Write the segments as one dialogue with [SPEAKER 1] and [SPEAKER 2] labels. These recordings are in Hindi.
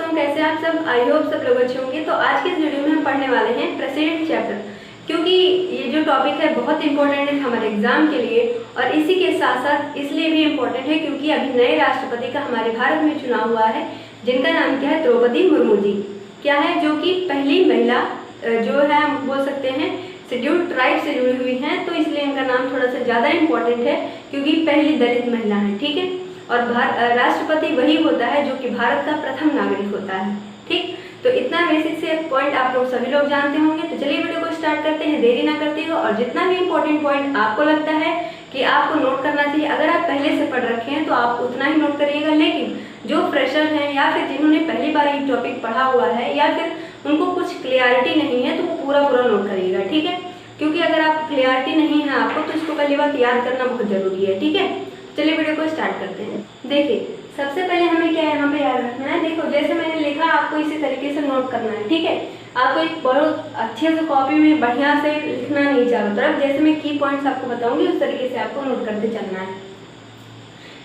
[SPEAKER 1] दोस्तों, कैसे आप सब? आई होप सब लोग अच्छे होंगे। तो आज के इस वीडियो में हम पढ़ने वाले हैं प्रेसिडेंट चैप्टर, क्योंकि ये जो टॉपिक है बहुत इंपॉर्टेंट है हमारे एग्जाम के लिए, और इसी के साथ साथ इसलिए भी इम्पोर्टेंट है क्योंकि अभी नए राष्ट्रपति का हमारे भारत में चुनाव हुआ है, जिनका नाम क्या है? द्रौपदी मुर्मू जी। क्या है? जो कि पहली महिला जो है हम बोल सकते हैं शेड्यूल्ड ट्राइब से जुड़ी हुई हैं, तो इसलिए इनका नाम थोड़ा सा ज़्यादा इम्पोर्टेंट है क्योंकि पहली दलित महिला है। ठीक है, और राष्ट्रपति वही होता है जो कि भारत का प्रथम नागरिक होता है। ठीक, तो इतना बेसिक से पॉइंट आप लोग सभी लोग जानते होंगे। तो चलिए वीडियो को स्टार्ट करते हैं, देरी ना करते हो। और जितना भी इम्पोर्टेंट पॉइंट आपको लगता है कि आपको नोट करना चाहिए, अगर आप पहले से पढ़ रखे हैं तो आप उतना ही नोट करिएगा, लेकिन जो फ्रेशर हैं या फिर जिन्होंने पहली बार ये टॉपिक पढ़ा हुआ है या फिर उनको कुछ क्लियरिटी नहीं है तो वो पूरा नोट करिएगा। ठीक है, क्योंकि अगर आप क्लियरिटी नहीं है आपको तो इसको पहली बात याद करना बहुत जरूरी है। ठीक है, चलिए वीडियो को स्टार्ट करते हैं। देखिए, सबसे पहले हमें क्या यहाँ पे याद रखना है। देखो, जैसे मैंने लिखा आपको इसी तरीके से नोट करना है। ठीक है, आपको एक बहुत अच्छे से कॉपी में बढ़िया से लिखना नहीं चारों तरफ, जैसे मैं की पॉइंट्स आपको बताऊंगी उस तरीके से आपको नोट करते चलना है।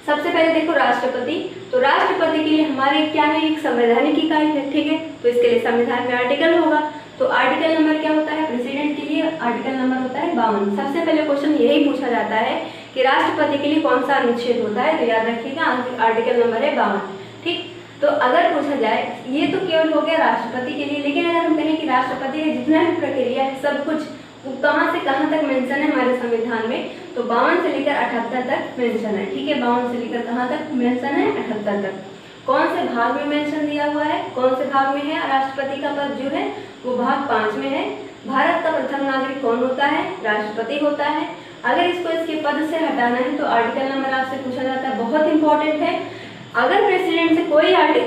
[SPEAKER 1] सबसे पहले देखो राष्ट्रपति, तो राष्ट्रपति के लिए हमारे क्या है? एक संवैधानिक इकाई है। ठीक है, तो इसके लिए संविधान में आर्टिकल होगा, तो आर्टिकल नंबर क्या होता है? प्रेसिडेंट के लिए आर्टिकल नंबर होता है 52। सबसे पहले क्वेश्चन यही पूछा जाता है कि राष्ट्रपति के लिए कौन सा अनुच्छेद होता है, तो याद रखिएगा आर्टिकल नंबर है 52। ठीक, तो अगर पूछा जाए, ये तो केवल हो गया राष्ट्रपति के लिए, लेकिन अगर हम कहें कि राष्ट्रपति का जितना भी प्रक्रिया है सब कुछ वो कहाँ से कहाँ तक मेंशन है हमारे संविधान में, तो 52 से लेकर 78 तक मेंशन है। ठीक है, 52 से लेकर कहाँ तक मेंशन है? 78 तक। कौन से भाग में मेंशन दिया हुआ है? कौन से भाग में है? राष्ट्रपति का पद जो है वो भाग 5 में है। भारत का प्रथम नागरिक कौन होता है? राष्ट्रपति होता है। अगर इसको इसके पद से हटाना है तो आर्टिकल नंबर आपसे पूछा जाता है, बहुत इंपॉर्टेंट है। अगर प्रेसिडेंट से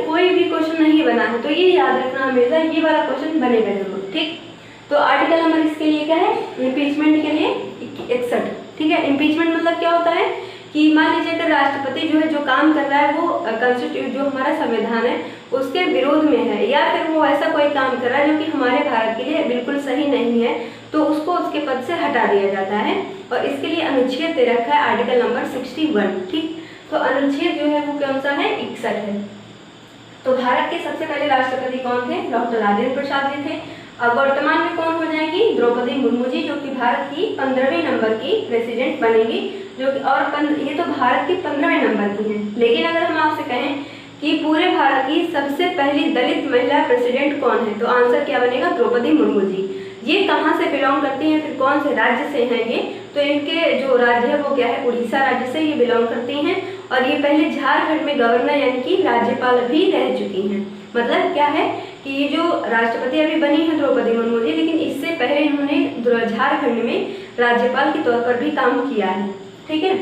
[SPEAKER 1] कोई भी क्वेश्चन नहीं बना है तो ये याद रखना, हमेशा ये वाला क्वेश्चन बनेगा जरूर। ठीक, तो आर्टिकल नंबर इसके लिए क्या है? इम्पीचमेंट के लिए 61। ठीक है, इम्पीचमेंट मतलब क्या होता है कि मान लीजिए अगर राष्ट्रपति जो है जो काम कर रहा है वो कॉन्स्टिट्यूट जो हमारा संविधान है उसके विरोध में है, या फिर वो ऐसा कोई काम कर रहा है जो कि हमारे भारत के लिए बिल्कुल सही नहीं है, तो उसको उसके पद से हटा दिया जाता है। और इसके लिए अनुच्छेद दे रखा है आर्टिकल नंबर 61। ठीक, तो अनुच्छेद जो है वो कौन सा है? 61 है। तो भारत के सबसे पहले राष्ट्रपति कौन थे? डॉक्टर राजेंद्र प्रसाद जी थे। अब वर्तमान में कौन हो जाएगी? द्रौपदी मुर्मू जी, जो कि भारत की 15वें नंबर की प्रेसिडेंट बनेगी, जो कि और ये तो भारत की 15वें नंबर की है। लेकिन अगर हम आपसे कहें कि पूरे भारत की सबसे पहली दलित महिला प्रेसिडेंट कौन है, तो आंसर क्या बनेगा? द्रौपदी मुर्मू जी। ये कहाँ से बिलोंग करती हैं, फिर कौन से राज्य से हैं ये? तो इनके जो राज्य है वो क्या है? उड़ीसा राज्य से ये बिलोंग करती हैं, और ये पहले झारखंड में गवर्नर यानी कि राज्यपाल भी रह चुकी हैं। मतलब क्या है कि ये जो राष्ट्रपति अभी बनी है द्रौपदी मुर्मू जी, लेकिन इससे पहले इन्होंने झारखंड में राज्यपाल के तौर पर भी काम किया है। ठीक है,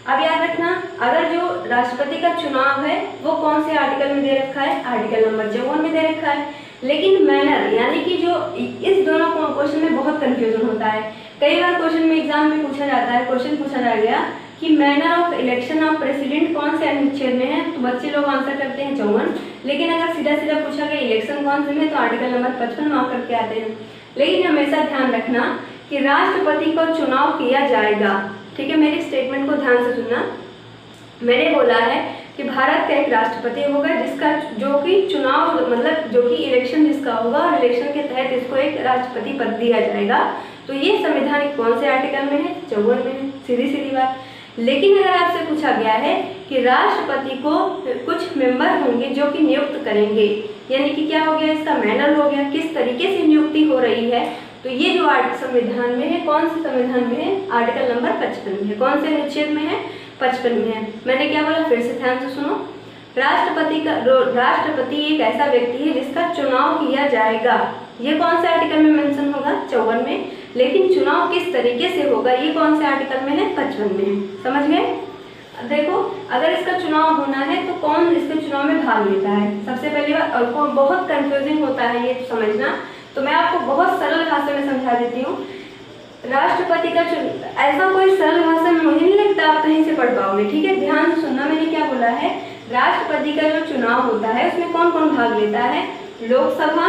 [SPEAKER 1] अब याद रखना, अगर जो राष्ट्रपति का चुनाव है वो कौन से आर्टिकल में दे रखा है? आर्टिकल नंबर 54 में दे रखा है। लेकिन मैनर यानी कि जो इस दोनों क्वेश्चन में बहुत कंफ्यूजन होता है। कई बार क्वेश्चन में एग्जाम में पूछा जाता है, क्वेश्चन पूछा जाएगा कि manner of election of president कौन से अनुच्छेद में है, तो बच्चे लोग आंसर करते हैं 54। लेकिन अगर सीधा सीधा पूछा गया इलेक्शन कौन से में, तो आर्टिकल नंबर 55 मार्क करके आते हैं। लेकिन हमेशा ध्यान रखना कि राष्ट्रपति को चुनाव किया जाएगा। ठीक है, मेरी स्टेटमेंट को ध्यान से सुनना। मैंने बोला है कि भारत का एक राष्ट्रपति होगा जिसका जो कि चुनाव मतलब जो कि इलेक्शन जिसका होगा, और इलेक्शन के तहत इसको एक राष्ट्रपति पद दिया जाएगा। तो ये संविधान कौन से आर्टिकल में है? 54 में है, सीधी सीधी बात। लेकिन अगर आपसे पूछा गया है कि राष्ट्रपति को कुछ मेंबर होंगे जो कि नियुक्त करेंगे, यानी कि क्या हो गया? इसका मैनर हो गया, किस तरीके से नियुक्ति हो रही है, तो ये जो संविधान में है, कौन से संविधान में है? आर्टिकल नंबर 55 में है। कौन से अनुच्छेद में है? 55 में है। मैंने क्या बोला? फिर से ध्यान से सुनो। राष्ट्रपति एक ऐसा व्यक्ति है जिसका चुनाव किया जाएगा। ये कौन से आर्टिकल में मेंशन होगा? 54 में। लेकिन चुनाव किस तरीके से होगा ये कौन से आर्टिकल में है? 55 में है। समझ गए? देखो, अगर इसका चुनाव होना है तो कौन इसके चुनाव में भाग लेता है? सबसे पहली बात, और बहुत कंफ्यूजिंग होता है ये समझना, तो मैं आपको बहुत सरल भाषा में समझा देती हूँ। राष्ट्रपति का ऐसा कोई सरल भाषा में मुझे नहीं लगता आप कहीं से पढ़ पाओगे। ठीक है, ध्यान से सुनना, मैंने क्या बोला है? राष्ट्रपति का जो चुनाव होता है उसमें कौन कौन भाग लेता है? लोकसभा,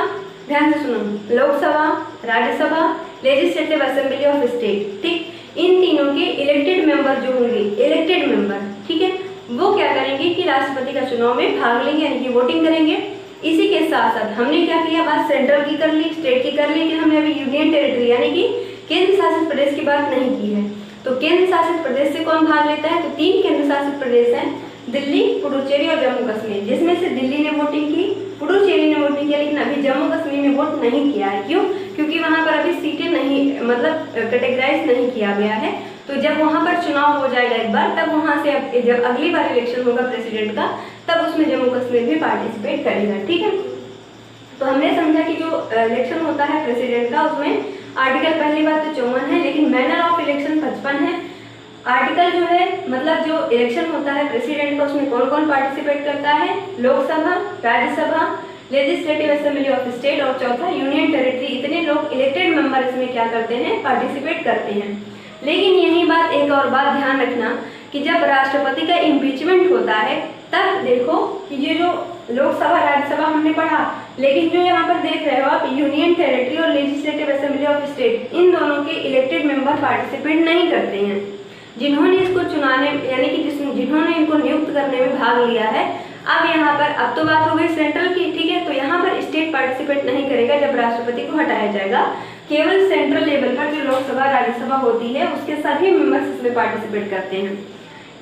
[SPEAKER 1] ध्यान से सुनो, Lok Sabha, Rajya Sabha, legislative assembly of state. ठीक, इन तीनों के इलेक्टेड मेंबर जो होंगे, इलेक्टेड मेंबर, ठीक है, वो क्या करेंगे कि राष्ट्रपति का चुनाव में भाग लेंगे, यानी कि वोटिंग करेंगे। इसी के साथ साथ हमने क्या किया, बात सेंट्रल की कर ली, स्टेट की कर ली, लेकिन हमने अभी यूनियन टेरिटरी यानी कि केंद्र शासित प्रदेश की बात नहीं की है। तो केंद्र शासित प्रदेश से कौन भाग लेता है, तो 3 केंद्र शासित प्रदेश हैं, दिल्ली, पुडुचेरी और जम्मू कश्मीर, जिसमें से दिल्ली ने वोटिंग की, पुडुचेरी ने वोटिंग किया, लेकिन अभी जम्मू कश्मीर ने वोट नहीं किया है। क्यों? क्योंकि वहां पर अभी सीटें नहीं, मतलब कैटेगराइज नहीं किया गया है। तो जब वहां पर चुनाव हो जाएगा एक बार, तब वहां से जब अगली बार इलेक्शन होगा प्रेसिडेंट का, तब उसमें जम्मू कश्मीर भी पार्टिसिपेट करेगा। ठीक है, तो हमने समझा कि जो इलेक्शन होता है प्रेसिडेंट का, उसमें आर्टिकल पहली बात तो 54 है, लेकिन मैनर ऑफ इलेक्शन 55 है। आर्टिकल जो है, मतलब जो इलेक्शन होता है प्रेसिडेंट का, उसमें कौन कौन पार्टिसिपेट करता है, Lok Sabha, Rajya Sabha, legislative assembly of state और चौथा यूनियन टेरिटरी। इतने लोग इलेक्टेड मेंबर इसमें क्या करते हैं, पार्टिसिपेट करते हैं। लेकिन यही बात, एक और बात ध्यान रखना कि जब राष्ट्रपति का इम्पीचमेंट होता है, तब देखो कि ये जो लोकसभा राज्यसभा हमने पढ़ा, लेकिन जो यहाँ पर देख रहे हो आप, यूनियन टेरिटरी और लेजिस्लेटिव असेंबली ऑफ स्टेट, इन दोनों के इलेक्टेड मेंबर पार्टिसिपेट नहीं करते हैं। जिन्होंने इसको चुनाने यानी कि जिन्होंने इनको नियुक्त करने में भाग लिया है, अब यहाँ पर, अब तो बात हो गई सेंट्रल की, ठीक है, तो यहाँ पर स्टेट पार्टिसिपेट नहीं करेगा जब राष्ट्रपति को हटाया जाएगा। केवल सेंट्रल लेवल पर जो लोकसभा राज्यसभा होती है, उसके सभी मेंबर्स इसमें पार्टिसिपेट करते हैं।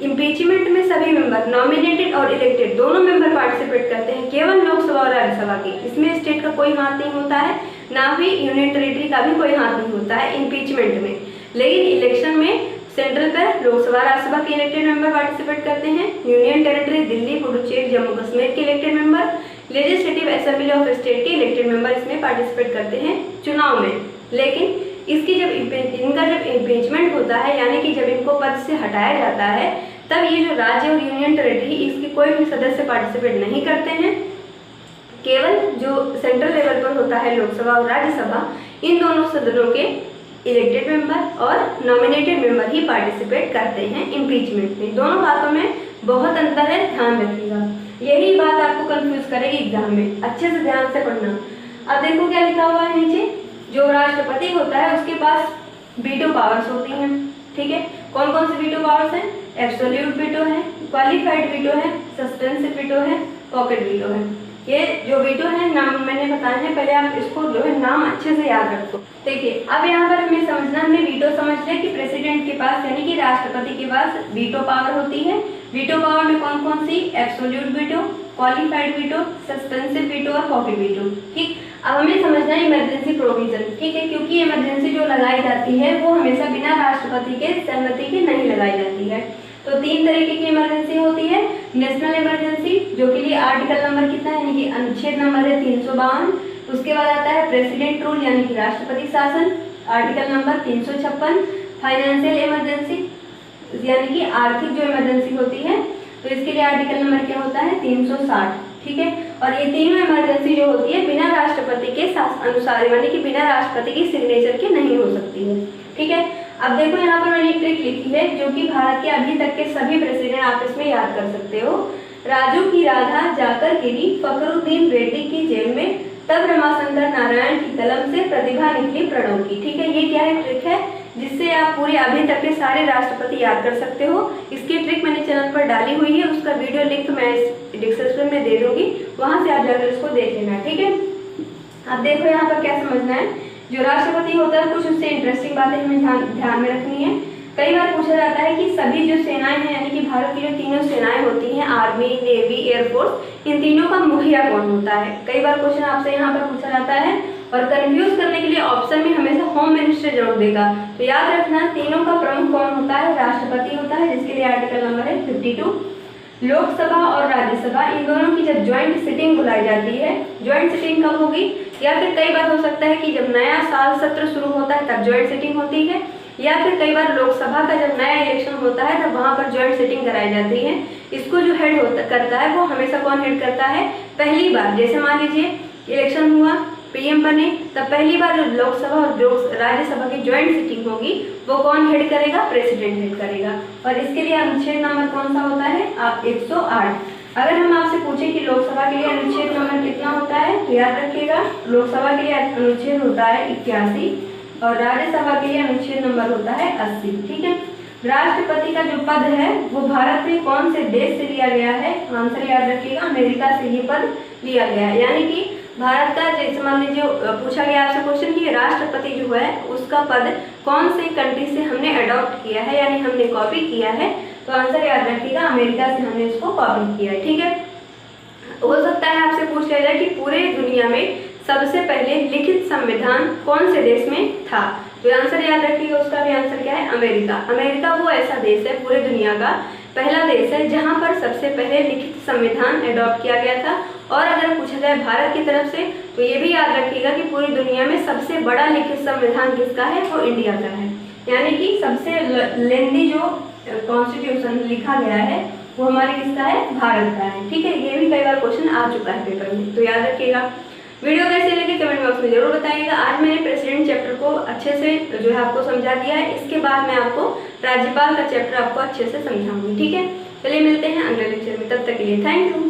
[SPEAKER 1] इम्पीचमेंट में सभी मेंबर, नॉमिनेटेड और इलेक्टेड, दोनों मेंबर पार्टिसिपेट करते हैं, केवल लोकसभा और राज्यसभा के। इसमें स्टेट का कोई हाथ नहीं होता है, ना भी यूनियन टेरिटरी का भी कोई हाथ नहीं होता है इम्पीचमेंट में। लेकिन इलेक्शन में सेंट्रल पर लोकसभा राज्यसभा के इलेक्टेड मेंबर पार्टिसिपेट करते हैं, यूनियन टेरिटरी, दिल्ली, पुडुचेरी, जम्मू कश्मीर के elected member, legislative assembly of state के इलेक्टेड मेंबर इसमें पार्टिसिपेट करते हैं चुनाव में। लेकिन इसकी इनका जब इम्पीचमेंट होता है, यानी कि जब इनको पद से हटाया जाता है, तब ये जो राज्य और यूनियन टेरिटरी, इसके कोई भी सदस्य पार्टिसिपेट नहीं करते हैं। केवल जो सेंट्रल लेवल पर होता है लोकसभा और राज्यसभा, इन दोनों सदनों के इलेक्टेड मेंबर और नॉमिनेटेड मेंबर ही पार्टिसिपेट करते हैं इम्पीचमेंट में। दोनों बातों में बहुत अंतर है, ध्यान रखिएगा। यही बात आपको कंफ्यूज करेगी एग्जाम में, अच्छे से ध्यान से पढ़ना। अब देखो क्या लिखा हुआ है नीचे, जो राष्ट्रपति होता है उसके पास वीटो पावर्स होती हैं। ठीक है, कौन कौन से वीटो पावर्स हैं, एब्सोल्यूट वीटो है, क्वालिफाइड वीटो है, सस्पेंसिव वीटो है, पॉकेट वीटो है। ये जो वीटो है, नाम मैंने बताए हैं, पहले आप इसको जो है नाम अच्छे से याद रखो। देखिए, अब यहाँ पर हमें समझना, हमने वीटो समझ लिया कि प्रेसिडेंट के पास यानी कि राष्ट्रपति के पास वीटो पावर होती है। वीटो पावर में कौन कौन सी, absolute veto, qualified veto, suspensive veto और पॉकेट वीटो। ठीक, अब हमें समझना है इमरजेंसी प्रोविजन। ठीक है, क्योंकि इमरजेंसी जो लगाई जाती है वो हमेशा बिना राष्ट्रपति के सहमति के नहीं लगाई जाती है। तो 3 तरीके की इमरजेंसी होती है। नेशनल इमरजेंसी, जो के लिए आर्टिकल नंबर कितना है, यानी कि अनुच्छेद नंबर है 352। उसके बाद आता है प्रेसिडेंट रूल यानी कि राष्ट्रपति शासन, आर्टिकल नंबर 356। फाइनेंशियल इमरजेंसी यानी कि आर्थिक जो इमरजेंसी होती है, तो इसके लिए आर्टिकल नंबर क्या होता है, 360। ठीक है, और ये तीनों इमरजेंसी जो होती है बिना राष्ट्रपति के अनुसार यानी कि बिना राष्ट्रपति की सिग्नेचर के नहीं हो सकती है। ठीक है, अब देखो यहाँ पर मैंने एक ट्रिक लिखी है जो कि भारत के अभी तक के सभी प्रेसिडेंट आप इसमें याद कर सकते हो। राजू की राधा जाकर गिरी फखरुद्दीन रेड्डी की जेल में, तब रमाशंकर नारायण की कलम से प्रतिभा निकली प्रणव की। ठीक है, ये क्या है, ट्रिक है जिससे आप पूरे अभी तक के सारे राष्ट्रपति याद कर सकते हो। इसकी ट्रिक मैंने चैनल पर डाली हुई है, उसका वीडियो लिंक मैं डिस्क्रिप्शन में दे दूंगी, वहां से आप जाकर इसको देख लेना। ठीक है, अब देखो यहाँ पर क्या समझना है, जो राष्ट्रपति होता है कुछ उससे इंटरेस्टिंग बातें हमें ध्यान में रखनी है। कई बार पूछा जाता है कि सभी जो सेनाएं हैं यानी कि भारत की जो तीनों सेनाएं होती हैं, आर्मी, नेवी, एयरफोर्स, इन तीनों का मुखिया कौन होता है। कई बार क्वेश्चन आपसे यहाँ पर पूछा जाता है, और कंफ्यूज करने के लिए ऑप्शन में हमेशा होम मिनिस्टर जरूर देगा। तो याद रखना, तीनों का प्रमुख कौन होता है, राष्ट्रपति होता है, जिसके लिए आर्टिकल नंबर है 52। लोकसभा और राज्यसभा, इन दोनों की जब ज्वाइंट सिटिंग बुलाई जाती है, ज्वाइंट सिटिंग कब होगी, या फिर कई बार हो सकता है कि जब नया साल सत्र शुरू होता है तब ज्वाइंट सिटिंग होती है, या फिर कई बार लोकसभा का जब नया इलेक्शन होता है तब वहां पर ज्वाइंट सिटिंग कराई जाती है। इसको जो हेड करता है वो हमेशा कौन हेड करता है, पहली बार जैसे मान लीजिए इलेक्शन हुआ, पीएम बने, तब पहली बार जो लोकसभा और राज्यसभा की ज्वाइंट सिटिंग होगी वो कौन हेड करेगा, प्रेसिडेंट हेड करेगा। और इसके लिए अनुच्छेद नंबर कौन सा होता है, आप 108। अगर हम आपसे पूछे कि लोकसभा के लिए अनुच्छेद नंबर कितना होता है, तो याद रखिएगा लोकसभा के लिए अनुच्छेद होता है 81 और राज्यसभा के लिए अनुच्छेद नंबर होता है 80। ठीक है, राष्ट्रपति का जो पद है वो भारत में कौन से देश से लिया गया है? आंसर याद रखिएगा, अमेरिका से ये पद लिया गया है। यानी कि भारत का, जैसे मान लीजिए पूछा गया आपसे क्वेश्चन कि राष्ट्रपति जो है उसका पद कौन से कंट्री से हमने अडॉप्ट किया है, यानी हमने कॉपी किया है, तो आंसर याद रखिएगा, अमेरिका से हमने इसको कॉपी किया है। ठीक है, हो सकता है आपसे पूछ लिया जाए कि पूरे दुनिया में सबसे पहले लिखित संविधान कौन से देश में था, तो आंसर याद रखिएगा, उसका भी आंसर क्या है? अमेरिका। अमेरिका वो ऐसा देश है, पूरे दुनिया का पहला देश है जहां पर सबसे पहले लिखित संविधान अडॉप्ट किया गया था। और अगर पूछा जाए भारत की तरफ से, तो ये भी याद रखिएगा कि पूरी दुनिया में सबसे बड़ा लिखित संविधान किसका है? वो इंडिया का है। यानी कि सबसे लेंदी जो कॉन्स्टिट्यूशन लिखा गया है वो हमारे किसका है? भारत का है। ठीक है, ये भी कई बार क्वेश्चन आ चुका है पेपर में, तो याद रखिएगा। वीडियो कैसे लगे कमेंट बॉक्स में जरूर बताइएगा। आज मैंने प्रेसिडेंट चैप्टर को अच्छे से जो है आपको समझा दिया है। इसके बाद मैं आपको राज्यपाल का चैप्टर आपको अच्छे से समझाऊंगी। ठीक है, चलिए मिलते हैं अगले लेक्चर में, तब तक के लिए थैंक यू।